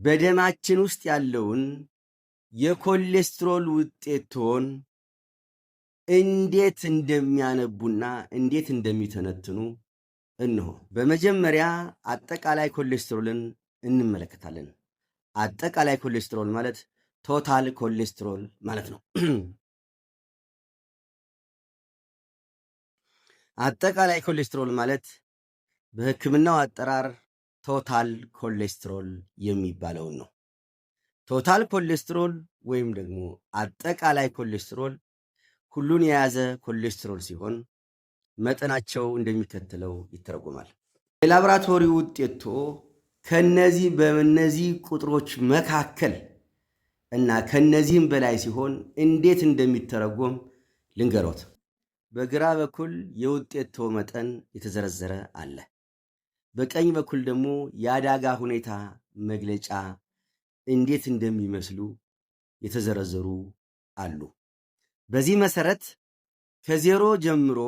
በደማችን ውስጥ ያለውን የኮሌስትሮል ውጤቶን እንዴት እንደሚያነቡና እንዴት እንደሚተነትኑ እንሆ። በመጀመሪያ አጠቃላይ ኮሌስትሮልን እንመለከታለን። አጠቃላይ ኮሌስትሮል ማለት ቶታል ኮሌስትሮል ማለት ነው። አጠቃላይ ኮሌስትሮል ማለት በሕክምናው አጠራር ቶታል ኮሌስትሮል የሚባለውን ነው። ቶታል ኮሌስትሮል ወይም ደግሞ አጠቃላይ ኮሌስትሮል ሁሉን የያዘ ኮሌስትሮል ሲሆን መጠናቸው እንደሚከተለው ይተረጎማል። የላቦራቶሪ ውጤቶ በእነዚህ ቁጥሮች መካከል እና ከነዚህም በላይ ሲሆን እንዴት እንደሚተረጎም ልንገሮት። በግራ በኩል የውጤቶ መጠን የተዘረዘረ አለ። በቀኝ በኩል ደግሞ የአደጋ ሁኔታ መግለጫ እንዴት እንደሚመስሉ የተዘረዘሩ አሉ። በዚህ መሰረት ከዜሮ ጀምሮ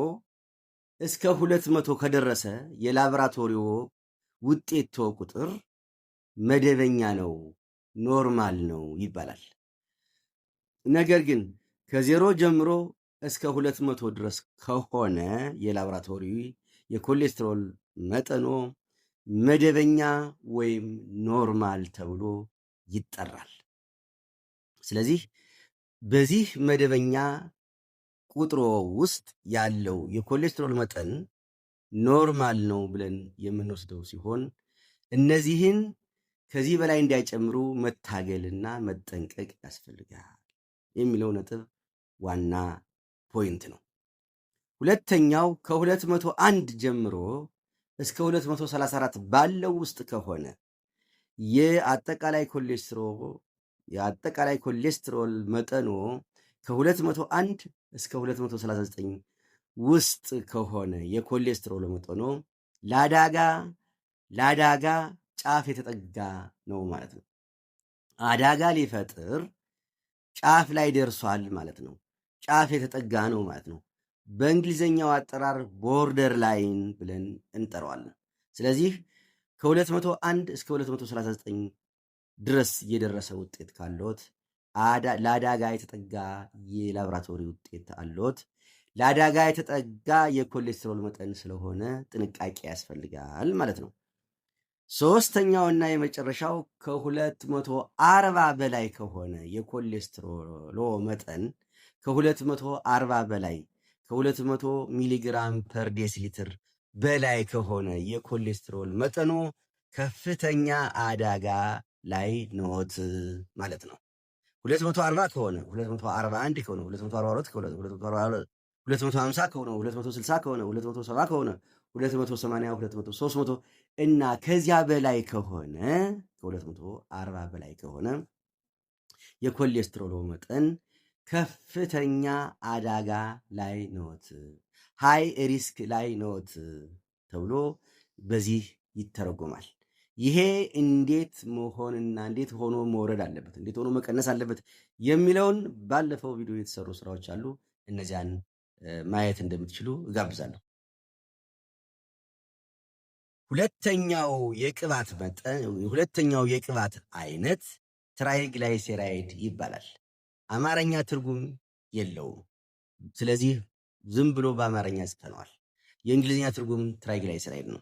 እስከ 200 ከደረሰ የላቦራቶሪዎ ውጤቶ ቁጥር መደበኛ ነው፣ ኖርማል ነው ይባላል። ነገር ግን ከዜሮ ጀምሮ እስከ 200 ድረስ ከሆነ የላቦራቶሪ የኮሌስትሮል መጠኖ መደበኛ ወይም ኖርማል ተብሎ ይጠራል። ስለዚህ በዚህ መደበኛ ቁጥሮ ውስጥ ያለው የኮሌስትሮል መጠን ኖርማል ነው ብለን የምንወስደው ሲሆን እነዚህን ከዚህ በላይ እንዳይጨምሩ መታገልና መጠንቀቅ ያስፈልጋል የሚለው ነጥብ ዋና ፖይንት ነው። ሁለተኛው ከ201 ጀምሮ እስከ 234 ባለው ውስጥ ከሆነ የአጠቃላይ ኮሌስትሮል መጠኖ ከ201 እስከ 239 ውስጥ ከሆነ የኮሌስትሮል መጠኖ ለአደጋ ጫፍ የተጠጋ ነው ማለት ነው። አደጋ ሊፈጥር ጫፍ ላይ ደርሷል ማለት ነው። ጫፍ የተጠጋ ነው ማለት ነው። በእንግሊዝኛው አጠራር ቦርደር ላይን ብለን እንጠራዋለን። ስለዚህ ከ201 እስከ 239 ድረስ የደረሰ ውጤት ካለዎት ለአደጋ የተጠጋ የላቦራቶሪ ውጤት አለዎት። ለአደጋ የተጠጋ የኮሌስትሮል መጠን ስለሆነ ጥንቃቄ ያስፈልጋል ማለት ነው። ሶስተኛውና የመጨረሻው ከ240 በላይ ከሆነ የኮሌስትሮል መጠን ከ240 በላይ ከ200 ሚሊግራም ፐር ዴሲሊትር በላይ ከሆነ የኮሌስትሮል መጠኑ ከፍተኛ አደጋ ላይ ነዎት ማለት ነው። 240 ከሆነ 241 ከሆነ 242 ከሆነ 250 ከሆነ 260 ከሆነ 270 ከሆነ 280 200 300 እና ከዚያ በላይ ከሆነ ከ240 በላይ ከሆነ የኮሌስትሮል መጠን ከፍተኛ አደጋ ላይ ነዎት፣ ሃይ ሪስክ ላይ ነዎት ተብሎ በዚህ ይተረጎማል። ይሄ እንዴት መሆንና እንዴት ሆኖ መውረድ አለበት፣ እንዴት ሆኖ መቀነስ አለበት የሚለውን ባለፈው ቪዲዮ የተሰሩ ስራዎች አሉ። እነዚያን ማየት እንደምትችሉ እጋብዛለሁ። ሁለተኛው የቅባት አይነት ትራይግላይሴራይድ ይባላል። አማርኛ ትርጉም የለውም። ስለዚህ ዝም ብሎ በአማርኛ ጽፈነዋል። የእንግሊዝኛ ትርጉም ትራይግላይሴራይድ ነው።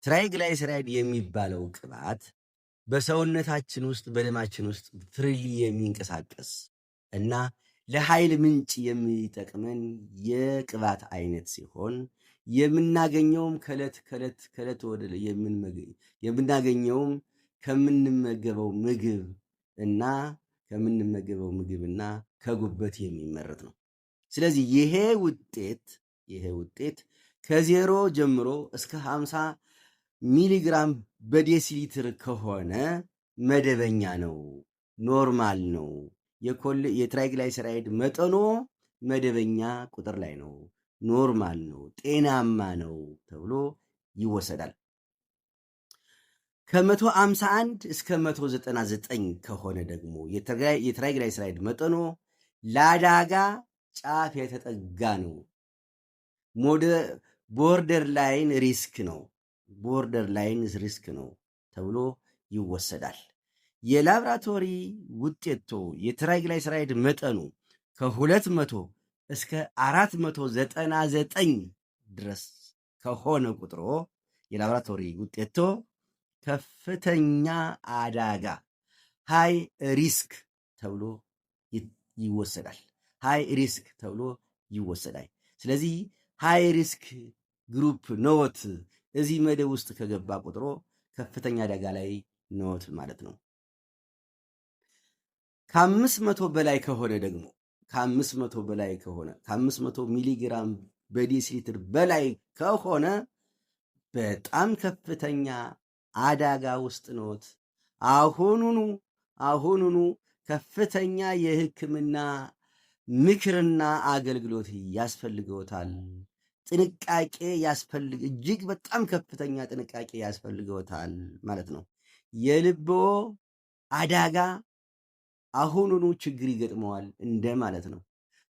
ትራይግላይሴራይድ የሚባለው ቅባት በሰውነታችን ውስጥ በደማችን ውስጥ ፍሪሊ የሚንቀሳቀስ እና ለኃይል ምንጭ የሚጠቅመን የቅባት አይነት ሲሆን የምናገኘውም ከዕለት ወደ የምናገኘውም ከምንመገበው ምግብና ከጉበት የሚመረት ነው። ስለዚህ ይሄ ውጤት ከዜሮ ጀምሮ እስከ 50 ሚሊግራም በዴሲሊትር ከሆነ መደበኛ ነው፣ ኖርማል ነው። የትራይግላይሰራይድ መጠኖ መደበኛ ቁጥር ላይ ነው፣ ኖርማል ነው፣ ጤናማ ነው ተብሎ ይወሰዳል። ከ151 እስከ 199 ከሆነ ደግሞ የትራይግላይሰራይድ መጠኖ ለአደጋ ጫፍ የተጠጋ ነው፣ ቦርደር ላይን ሪስክ ነው ተብሎ ይወሰዳል። የላብራቶሪ ውጤቶ የትራይግላይሰራይድ መጠኑ ከ200 እስከ 499 ድረስ ከሆነ ቁጥሮ የላብራቶሪ ውጤቶ ከፍተኛ አደጋ ሃይ ሪስክ ተብሎ ይወሰዳል። ሃይ ሪስክ ተብሎ ይወሰዳል። ስለዚህ ሃይ ሪስክ ግሩፕ ኖት እዚህ መደብ ውስጥ ከገባ ቁጥሮ ከፍተኛ አደጋ ላይ ኖት ማለት ነው። ከ500 በላይ ከሆነ ደግሞ ከ500 ሚሊግራም በዴሲሊትር በላይ ከሆነ በጣም ከፍተኛ አደጋ ውስጥ ኖት። አሁኑኑ ከፍተኛ የሕክምና ምክርና አገልግሎት ያስፈልገውታል። ጥንቃቄ እጅግ በጣም ከፍተኛ ጥንቃቄ ያስፈልገውታል ማለት ነው። የልቦ አደጋ አሁኑኑ ችግር ይገጥመዋል እንደ ማለት ነው።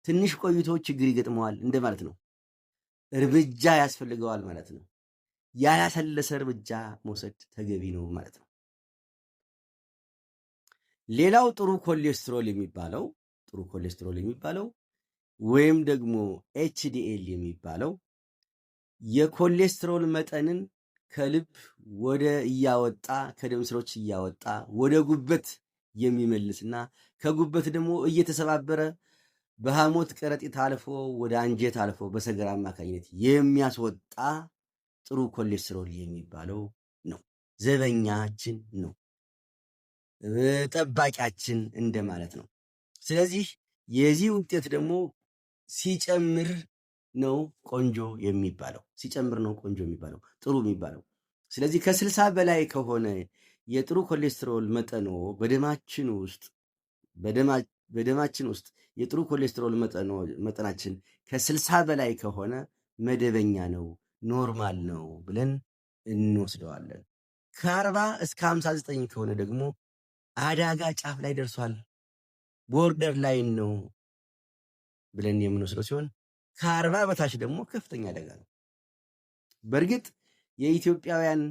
ትንሽ ቆይቶ ችግር ይገጥመዋል እንደ ማለት ነው። እርምጃ ያስፈልገዋል ማለት ነው። ያላሰለሰ እርምጃ መውሰድ ተገቢ ነው ማለት ነው። ሌላው ጥሩ ኮሌስትሮል የሚባለው ወይም ደግሞ ኤችዲኤል የሚባለው የኮሌስትሮል መጠንን ከልብ ወደ እያወጣ ከደም ስሮች እያወጣ ወደ ጉበት የሚመልስና ከጉበት ደግሞ እየተሰባበረ በሐሞት ከረጢት አልፎ ወደ አንጀት አልፎ በሰገራ አማካኝነት የሚያስወጣ ጥሩ ኮሌስትሮል የሚባለው ነው። ዘበኛችን ነው፣ ጠባቂያችን እንደማለት ነው። ስለዚህ የዚህ ውጤት ደግሞ ሲጨምር ነው ቆንጆ የሚባለው፣ ጥሩ የሚባለው። ስለዚህ ከ60 በላይ ከሆነ የጥሩ ኮሌስትሮል መጠኖ በደማችን ውስጥ የጥሩ ኮሌስትሮል መጠናችን ከ60 በላይ ከሆነ መደበኛ ነው፣ ኖርማል ነው ብለን እንወስደዋለን። ከ40 እስከ 59 ከሆነ ደግሞ አደጋ ጫፍ ላይ ደርሷል፣ ቦርደር ላይን ነው ብለን የምንወስደው ሲሆን ከ40 በታች ደግሞ ከፍተኛ አደጋ ነው። በእርግጥ የኢትዮጵያውያን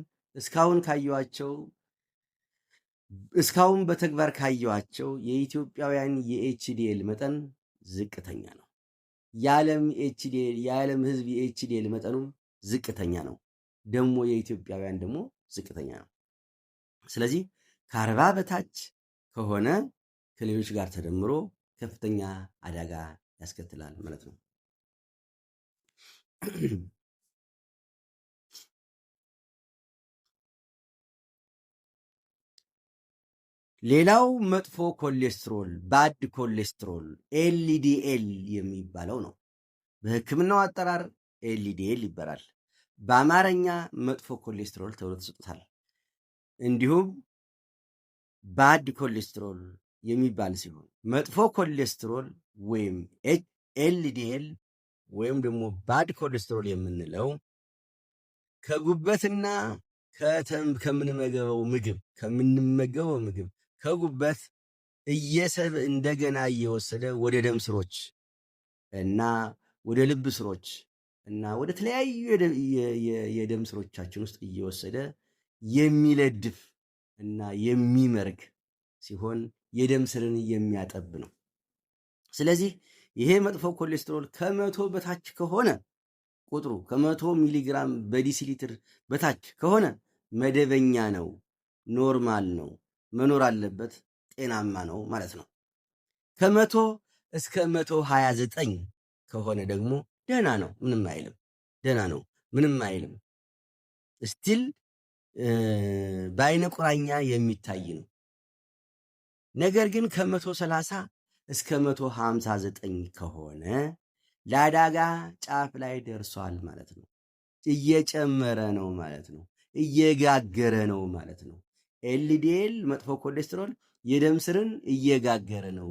እስካሁን በተግባር ካየኋቸው የኢትዮጵያውያን የኤችዲኤል መጠን ዝቅተኛ ነው። የዓለም ሕዝብ የኤችዲኤል መጠኑም ዝቅተኛ ነው። ደግሞ የኢትዮጵያውያን ደግሞ ዝቅተኛ ነው። ስለዚህ ከ40 በታች ከሆነ ከሌሎች ጋር ተደምሮ ከፍተኛ አደጋ ያስከትላል ማለት ነው። ሌላው መጥፎ ኮሌስትሮል ባድ ኮሌስትሮል ኤልዲኤል የሚባለው ነው። በሕክምናው አጠራር ኤልዲኤል ይባላል። በአማርኛ መጥፎ ኮሌስትሮል ተብሎ ተሰጥቷል። እንዲሁም ባድ ኮሌስትሮል የሚባል ሲሆን መጥፎ ኮሌስትሮል ወይም ኤልዲኤል ወይም ደግሞ ባድ ኮሌስትሮል የምንለው ከጉበትና ከምንመገበው ምግብ ከጉበት እንደገና እየወሰደ ወደ ደም ስሮች እና ወደ ልብ ስሮች እና ወደ ተለያዩ የደም ስሮቻችን ውስጥ እየወሰደ የሚለድፍ እና የሚመርግ ሲሆን የደም ስርን የሚያጠብ ነው። ስለዚህ ይሄ መጥፎ ኮሌስትሮል ከ100 በታች ከሆነ ቁጥሩ ከ100 ሚሊግራም በዲሲሊትር በታች ከሆነ መደበኛ ነው፣ ኖርማል ነው፣ መኖር አለበት፣ ጤናማ ነው ማለት ነው። ከ100 እስከ 129 ከሆነ ደግሞ ደህና ነው፣ ምንም አይልም፣ ስቲል በአይነ ቁራኛ የሚታይ ነው። ነገር ግን ከ130 እስከ 159 ከሆነ ለአደጋ ጫፍ ላይ ደርሷል ማለት ነው። እየጨመረ ነው ማለት ነው። እየጋገረ ነው ማለት ነው። ኤልዲኤል መጥፎ ኮሌስትሮል የደም ስርን እየጋገረ ነው፣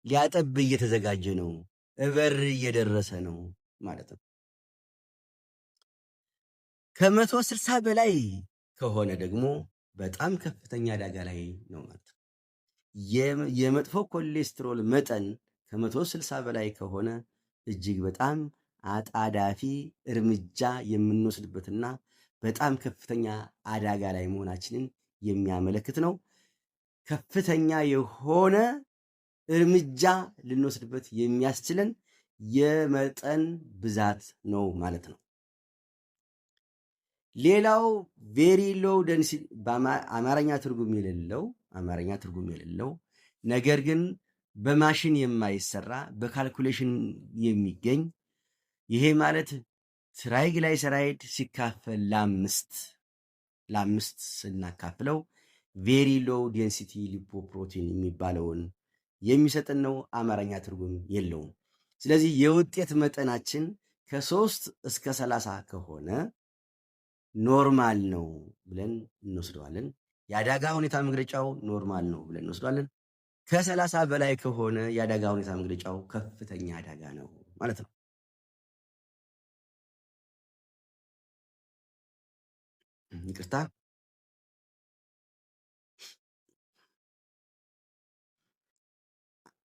ሊያጠብ እየተዘጋጀ ነው፣ እበር እየደረሰ ነው ማለት ነው። ከ160 በላይ ከሆነ ደግሞ በጣም ከፍተኛ አደጋ ላይ ነው ማለት ነው። የመጥፎ ኮሌስትሮል መጠን ከ160 በላይ ከሆነ እጅግ በጣም አጣዳፊ እርምጃ የምንወስድበትና በጣም ከፍተኛ አደጋ ላይ መሆናችንን የሚያመለክት ነው። ከፍተኛ የሆነ እርምጃ ልንወስድበት የሚያስችለን የመጠን ብዛት ነው ማለት ነው። ሌላው ቬሪ ሎው ደንሲቲ አማርኛ ትርጉም የሌለው ነገር ግን በማሽን የማይሰራ በካልኩሌሽን የሚገኝ ይሄ ማለት ትራይግላይሰራይድ ሲካፈል ለአምስት ስናካፍለው ቬሪ ሎው ዴንሲቲ ሊፖፕሮቲን የሚባለውን የሚሰጥን ነው። አማርኛ ትርጉም የለውም። ስለዚህ የውጤት መጠናችን ከ3 እስከ 30 ከሆነ ኖርማል ነው ብለን እንወስደዋለን። የአደጋ ሁኔታ መግለጫው ኖርማል ነው ብለን እንወስደዋለን። ከ30 በላይ ከሆነ የአደጋ ሁኔታ መግለጫው ከፍተኛ አደጋ ነው ማለት ነው። ይቅርታ።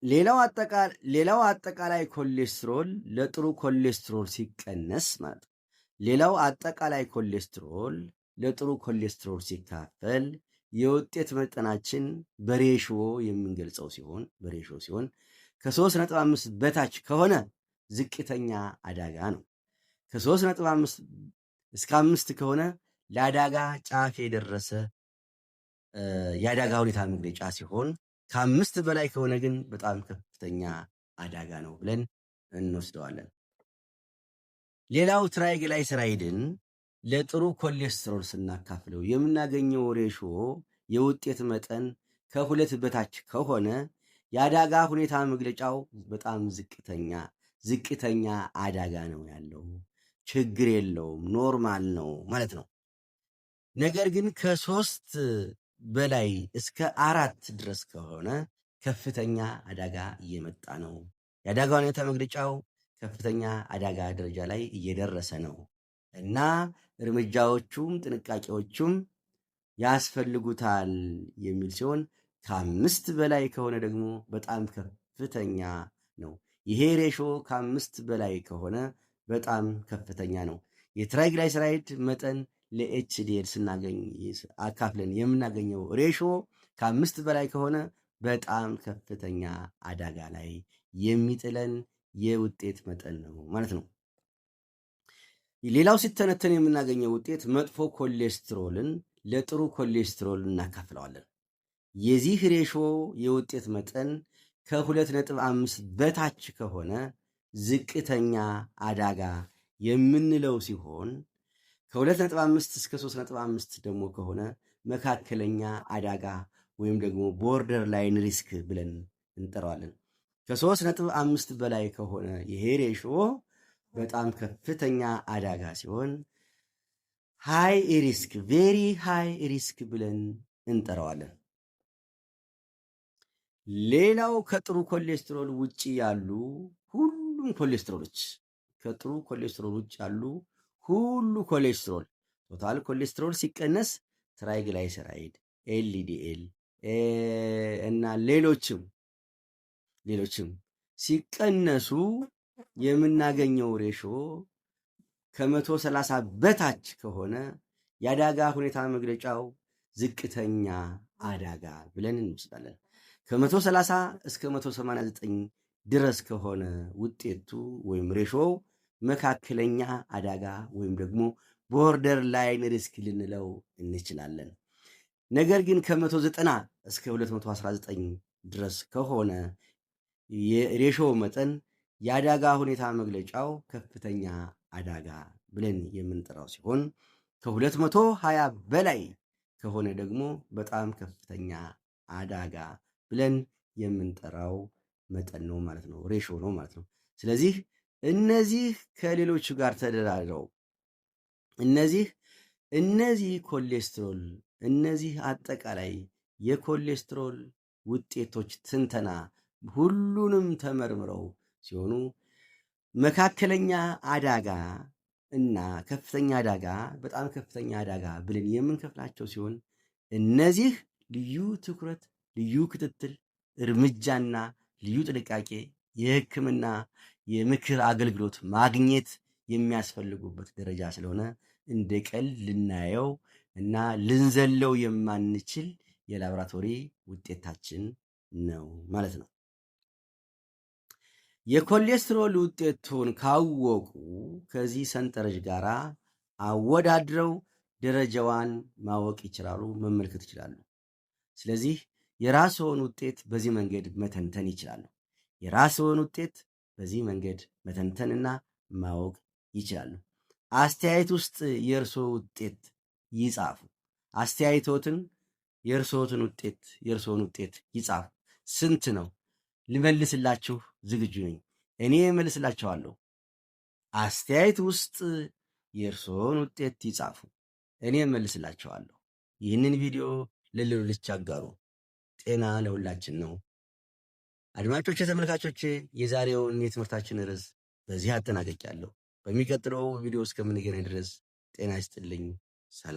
ሌላው አጠቃላይ ኮሌስትሮል ለጥሩ ኮሌስትሮል ሲቀነስ ማለት ነው። ሌላው አጠቃላይ ኮሌስትሮል ለጥሩ ኮሌስትሮል ሲካፈል የውጤት መጠናችን በሬሽዮ የምንገልጸው ሲሆን ከ3.5 በታች ከሆነ ዝቅተኛ አደጋ ነው። ከ3.5 እስከ 5 ከሆነ ለአደጋ ጫፍ የደረሰ የአደጋ ሁኔታ መግለጫ ሲሆን ከ5 በላይ ከሆነ ግን በጣም ከፍተኛ አደጋ ነው ብለን እንወስደዋለን። ሌላው ትራይግላይሰራይድን ለጥሩ ኮሌስትሮል ስናካፍለው የምናገኘው ሬሽዮ የውጤት መጠን ከ2 በታች ከሆነ የአደጋ ሁኔታ መግለጫው በጣም ዝቅተኛ አደጋ ነው ያለው፣ ችግር የለውም፣ ኖርማል ነው ማለት ነው። ነገር ግን ከ3 በላይ እስከ 4 ድረስ ከሆነ ከፍተኛ አደጋ እየመጣ ነው፣ የአደጋ ሁኔታ መግለጫው ከፍተኛ አደጋ ደረጃ ላይ እየደረሰ ነው እና እርምጃዎቹም ጥንቃቄዎቹም ያስፈልጉታል የሚል ሲሆን ከ5 በላይ ከሆነ ደግሞ በጣም ከፍተኛ ነው። ይሄ ሬሾ ከ5 በላይ ከሆነ በጣም ከፍተኛ ነው። የትራይግላይሰራይድ መጠን ለኤችዲኤል ስናገኝ አካፍለን የምናገኘው ሬሾ ከ5 በላይ ከሆነ በጣም ከፍተኛ አደጋ ላይ የሚጥለን የውጤት መጠን ነው ማለት ነው። ሌላው ሲተነተን የምናገኘው ውጤት መጥፎ ኮሌስትሮልን ለጥሩ ኮሌስትሮል እናካፍለዋለን። የዚህ ሬሾ የውጤት መጠን ከ2.5 በታች ከሆነ ዝቅተኛ አደጋ የምንለው ሲሆን ከ2.5 እስከ 3.5 ደግሞ ከሆነ መካከለኛ አደጋ ወይም ደግሞ ቦርደር ላይን ሪስክ ብለን እንጠራዋለን። ከ3.5 በላይ ከሆነ ይሄ ሬሾ በጣም ከፍተኛ አደጋ ሲሆን ሃይ ሪስክ ቬሪ ሃይ ሪስክ ብለን እንጠራዋለን። ሌላው ከጥሩ ኮሌስትሮል ውጪ ያሉ ሁሉም ኮሌስትሮሎች ከጥሩ ኮሌስትሮል ውጭ ያሉ ሁሉ ኮሌስትሮል ቶታል ኮሌስትሮል ሲቀነስ ትራይግላይሰራይድ፣ ኤልዲኤል እና ሌሎችም ሲቀነሱ የምናገኘው ሬሾ ከ130 በታች ከሆነ የአደጋ ሁኔታ መግለጫው ዝቅተኛ አደጋ ብለን እንወስዳለን። ከ130 እስከ 189 ድረስ ከሆነ ውጤቱ ወይም ሬሾው መካከለኛ አደጋ ወይም ደግሞ ቦርደር ላይን ሪስክ ልንለው እንችላለን። ነገር ግን ከ190 እስከ 219 ድረስ ከሆነ የሬሾው መጠን የአደጋ ሁኔታ መግለጫው ከፍተኛ አደጋ ብለን የምንጠራው ሲሆን ከ220 በላይ ከሆነ ደግሞ በጣም ከፍተኛ አደጋ ብለን የምንጠራው መጠን ነው ማለት ነው፣ ሬሾ ነው ማለት ነው። ስለዚህ እነዚህ ከሌሎቹ ጋር ተደራድረው እነዚህ ኮሌስትሮል እነዚህ አጠቃላይ የኮሌስትሮል ውጤቶች ትንተና ሁሉንም ተመርምረው ሲሆኑ መካከለኛ አደጋ እና ከፍተኛ አደጋ በጣም ከፍተኛ አደጋ ብለን የምንከፍላቸው ሲሆን እነዚህ ልዩ ትኩረት፣ ልዩ ክትትል፣ እርምጃና ልዩ ጥንቃቄ የሕክምና የምክር አገልግሎት ማግኘት የሚያስፈልጉበት ደረጃ ስለሆነ እንደ ቀልድ ልናየው እና ልንዘለው የማንችል የላቦራቶሪ ውጤታችን ነው ማለት ነው። የኮሌስትሮል ውጤቱን ካወቁ ከዚህ ሰንጠረዥ ጋር አወዳድረው ደረጃዋን ማወቅ ይችላሉ፣ መመልከት ይችላሉ። ስለዚህ የራስዎን ውጤት በዚህ መንገድ መተንተን ይችላሉ። የራስዎን ውጤት በዚህ መንገድ መተንተንና ማወቅ ይችላሉ። አስተያየት ውስጥ የእርስዎ ውጤት ይጻፉ። አስተያየቶትን የእርስዎን ውጤት ይጻፉ። ስንት ነው? ልመልስላችሁ ዝግጁ ነኝ። እኔ እመልስላችኋለሁ። አስተያየት ውስጥ የእርስዎን ውጤት ይጻፉ። እኔ እመልስላችኋለሁ። ይህንን ቪዲዮ ለሌሎች አጋሩ። ጤና ለሁላችን ነው። አድማጮቼ፣ ተመልካቾቼ የዛሬውን የትምህርታችን ርዕስ በዚህ አጠናቀቂያለሁ። በሚቀጥለው ቪዲዮ እስከምንገናኝ ድረስ ጤና ይስጥልኝ። ሰላም።